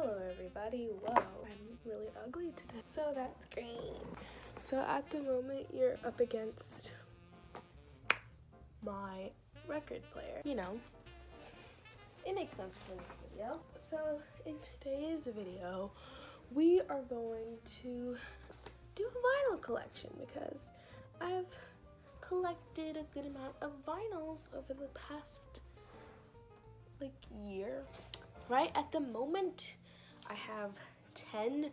Hello everybody. Whoa, I'm really ugly today. So that's great. So at the moment you're up against my record player. You know, it makes sense for this video. So in today's video, we are going to do a vinyl collection because I've collected a good amount of vinyls over the past year. Right at the moment, I have 10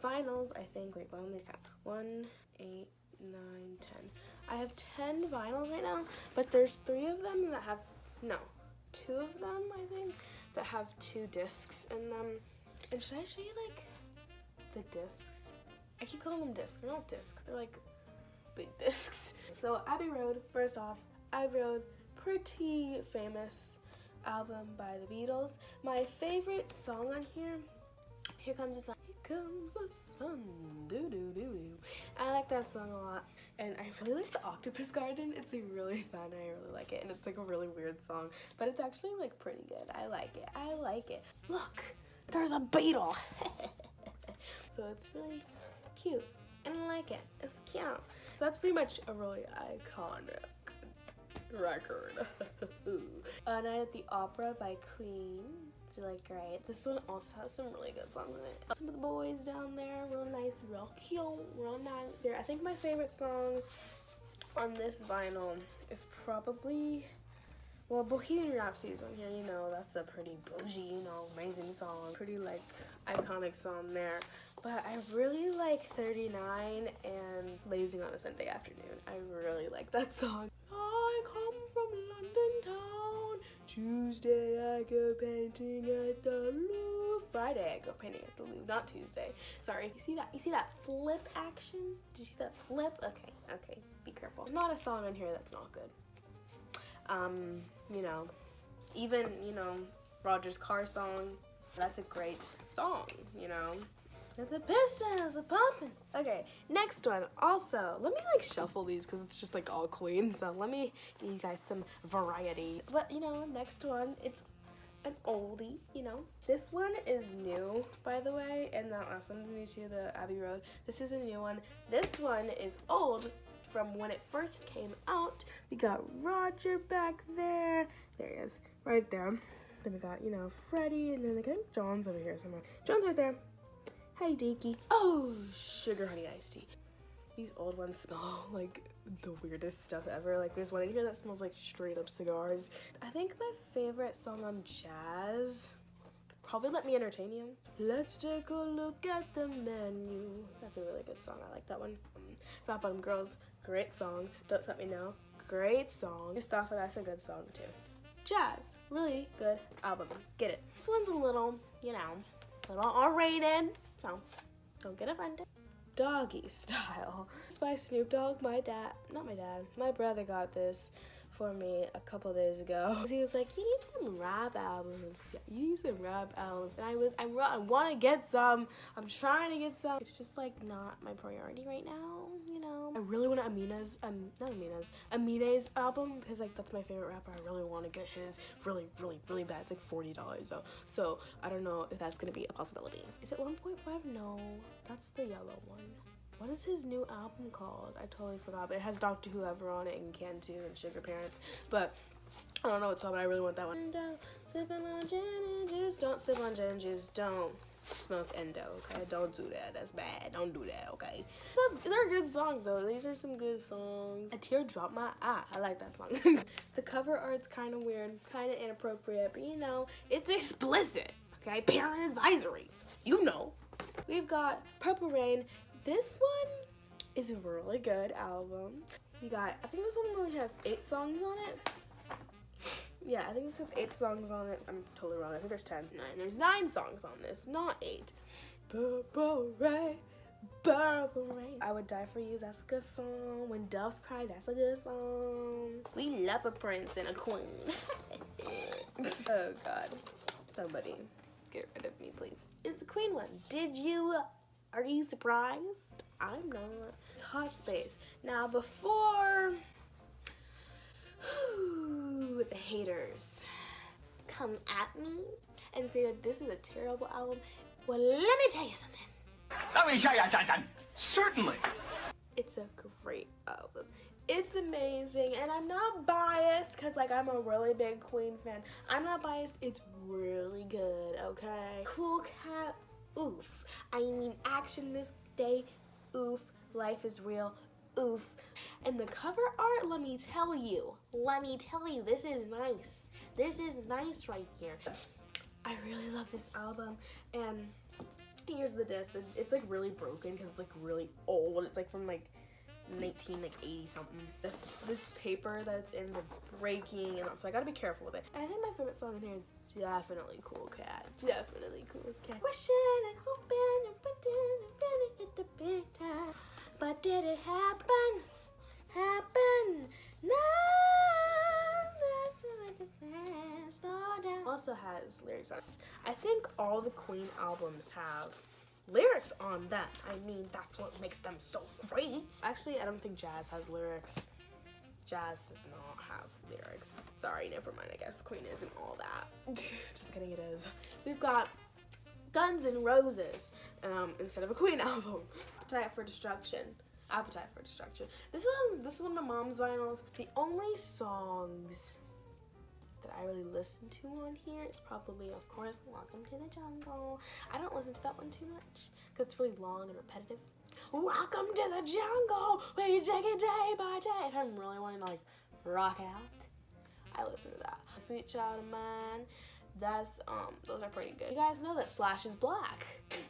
vinyls, I think. Wait, let me count. 1, 8, 9, 10. I have 10 vinyls right now, but there's 3 of them that have, no, 2 of them, I think, that have 2 discs in them. And should I show you, the discs? I keep calling them discs. They're not discs. They're, big discs. So, Abbey Road, first off, Abbey Road, pretty famous album by the Beatles. My favorite song on here comes the sun. Here comes the sun, doo doo doo doo. I like that song a lot, and I really like the Octopus Garden. It's really fun. I really like it, and it's a really weird song, but it's actually pretty good. I like it. I like it. Look, there's a beetle. So it's really cute, and I like it. It's cute. So that's pretty much a really iconic record. Night at the Opera by Queen. It's really great. This one also has some really good songs in it. Some of the boys down there, real nice, real cute, real nice. I think my favorite song on this vinyl is probably, well, Bohemian Rhapsody's on here. That's a pretty bougie, amazing song. Pretty iconic song there. But I really like 39 and Lazing on a Sunday Afternoon. I really like that song. I come from London town. Tuesday I go painting at the Louvre. Friday I go painting at the Louvre, not Tuesday. Sorry. You see that flip action? Did you see that flip? Okay, be careful. There's not a song on here that's not good. Even, Roger's car song, that's a great song, The Pistons are pumping. Okay, next one. Also, let me shuffle these because it's just all Queen. So let me give you guys some variety. But next one, it's an oldie. This one is new, by the way, and that last one's new too. The Abbey Road. This is a new one. This one is old from when it first came out. We got Roger back there. There he is, right there. Then we got Freddie, and then I think John's over here somewhere. John's right there. Hey, Deaky. Oh, sugar honey iced tea. These old ones smell like the weirdest stuff ever. There's one in here that smells like straight up cigars. I think my favorite song on jazz, probably Let Me Entertain You. Let's take a look at the menu. That's a really good song. I like that one. Fat Bottom Girls, great song. Don't Stop Me Now, great song. Mustafa, that's a good song too. Jazz, really good album. Get it. This one's a little, a little R-rated. So, don't get offended. Doggy Style. It's by Snoop Dogg. My brother got this for me a couple days ago. He was like, you need some rap albums. Yeah, you need some rap albums. And I want to get some. I'm trying to get some. It's just not my priority right now, I really want Amine's album because that's my favorite rapper. I really want to get his really, really, really bad. It's $40 though. So I don't know if that's going to be a possibility. Is it 1.5? No, that's the yellow one. What is his new album called? I totally forgot, but it has Doctor Who ever on it and Can2 and Sugar Parents. But I don't know what's called, but I really want that one. Sipping on gin and juice. Don't sip on gin and juice. Don't smoke endo, okay? Don't do that. That's bad. Don't do that, okay? So they're good songs, though. These are some good songs. A Tear Dropped My Eye. I like that song. The cover art's kind of weird, kind of inappropriate, but it's explicit, okay? Parent advisory. We've got Purple Rain. This one is a really good album. I think this one only has 8 songs on it. Yeah, I think this has 8 songs on it. I'm totally wrong. I think there's 10. 9. There's 9 songs on this, not 8. Purple Rain, Purple Rain. I Would Die For You, that's a good song. When Doves Cry, that's a good song. We love a prince and a queen. Oh, God. Somebody get rid of me, please. It's the Queen one. Are you surprised? I'm not. It's Hot Space. Now, before the haters come at me and say that this is a terrible album, Well, let me tell you something. Let me show you something. Certainly. It's a great album. It's amazing, and I'm not biased because like I'm a really big Queen fan. I'm not biased. It's really good, okay? Cool Cat, oof. I mean, action this day, oof. Life is real, oof. And the cover art, let me tell you, this is nice. This is nice right here. I really love this album, and here's the disc. It's like really broken because it's like really old. It's like from like 1980 something. This paper that's in the breaking, and so I gotta be careful with it. And I think my favorite song in here is definitely Cool Cat. Definitely Cool Cat. Wishing and hoping and pretending and really hit the big time. But did it happen? No, that's what the fans slow down. Also has lyrics on it. I think all the Queen albums have lyrics on them. I mean, that's what makes them so great. Actually, I don't think Jazz has lyrics. Jazz does not have lyrics. Sorry, never mind. I guess Queen isn't all that. Just kidding, it is. We've got Guns N' Roses instead of a Queen album. Appetite for Destruction. This is one of my mom's vinyls. The only songs that I really listen to on here is probably, of course, Welcome to the Jungle. I don't listen to that one too much because it's really long and repetitive. Welcome to the jungle, where you take it day by day. If I'm really wanting to like rock out, I listen to that. Sweet Child of Mine. That's those are pretty good. You guys know that Slash is black.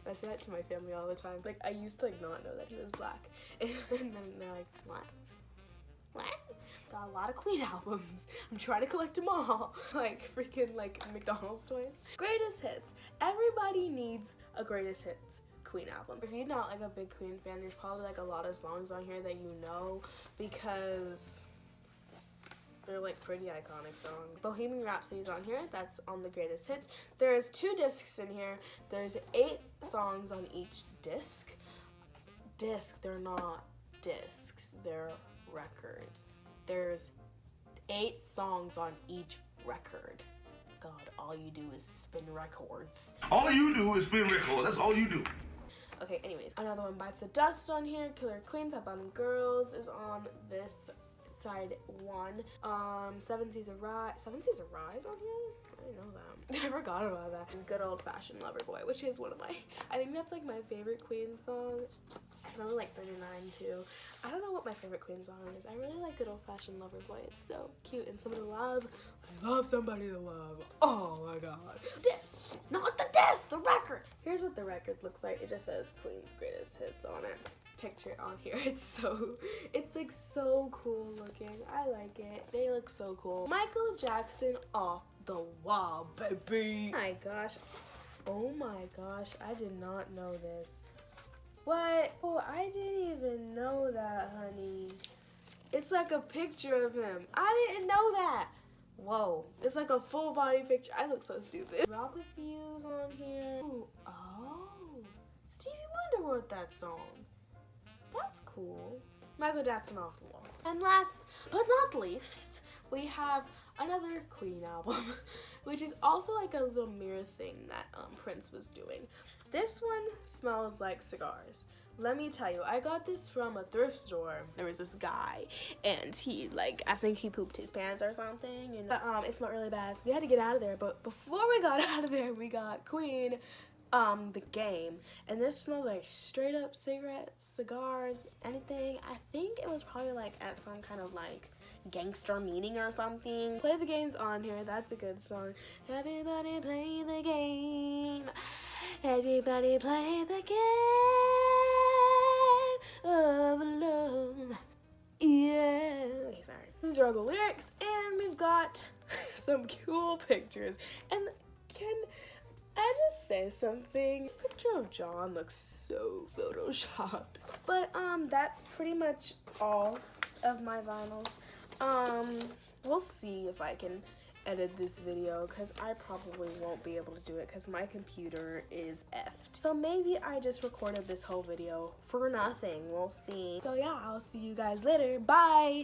I say that to my family all the time. Like, I used to like not know that he was black, and then they're like, what? Got a lot of Queen albums. I'm trying to collect them all. Like freaking like McDonald's toys. Greatest hits. Everybody needs a greatest hits Queen album. If you're not like a big Queen fan, there's probably like a lot of songs on here that you know because they're like pretty iconic songs. Bohemian Rhapsody is on here. That's on the greatest hits. There's 2 discs in here. There's 8 songs on each disc. They're not discs. They're records. There's 8 songs on each record. God, all you do is spin records. All you do is spin records. That's all you do. Okay, anyways. Another one, Bites the Dust on here. Killer Queen, Pep Bottom Girls is on this side 1. Seven Seas of Rise on here? I didn't know that. I forgot about that. And Good Old Fashioned Lover Boy, which is one of my, I think that's like my favorite Queen song. I remember like 39 too. I don't know what my favorite Queen song is. I really like Good Old Fashioned Lover Boy. It's so cute and somebody to love. I love somebody to love. Oh my god. Disc, not the disc, the record. Here's what the record looks like. It just says Queen's Greatest Hits on it. Picture on here. It's like so cool looking. I like it. They look so cool. Michael Jackson off the wall, baby. Oh my gosh, I did not know this. What? Oh, I didn't even know that, honey. It's like a picture of him. I didn't know that. Whoa, it's like a full body picture. I look so stupid. Rock With You's on here. Ooh, oh, Stevie Wonder wrote that song. That's cool. Michael Jackson off the wall. And last but not least, we have another Queen album, which is also like a little mirror thing that Prince was doing. This one smells like cigars. Let me tell you, I got this from a thrift store. There was this guy, and he like, I think he pooped his pants or something, and it smelled really bad, so we had to get out of there. But before we got out of there, we got Queen, the game, and this smells like straight up cigarettes, cigars, anything. I think it was probably like at some kind of like gangster meeting or something. Play the Game's on here. That's a good song. Everybody play the game. Everybody play the game of love. Yeah. Okay, sorry. These are all the lyrics, and we've got some cool pictures. And can I just say something? This picture of John looks so photoshopped. But that's pretty much all of my vinyls. We'll see if I can edit this video because I probably won't be able to do it because my computer is effed. So maybe I just recorded this whole video for nothing. We'll see. So yeah, I'll see you guys later. Bye!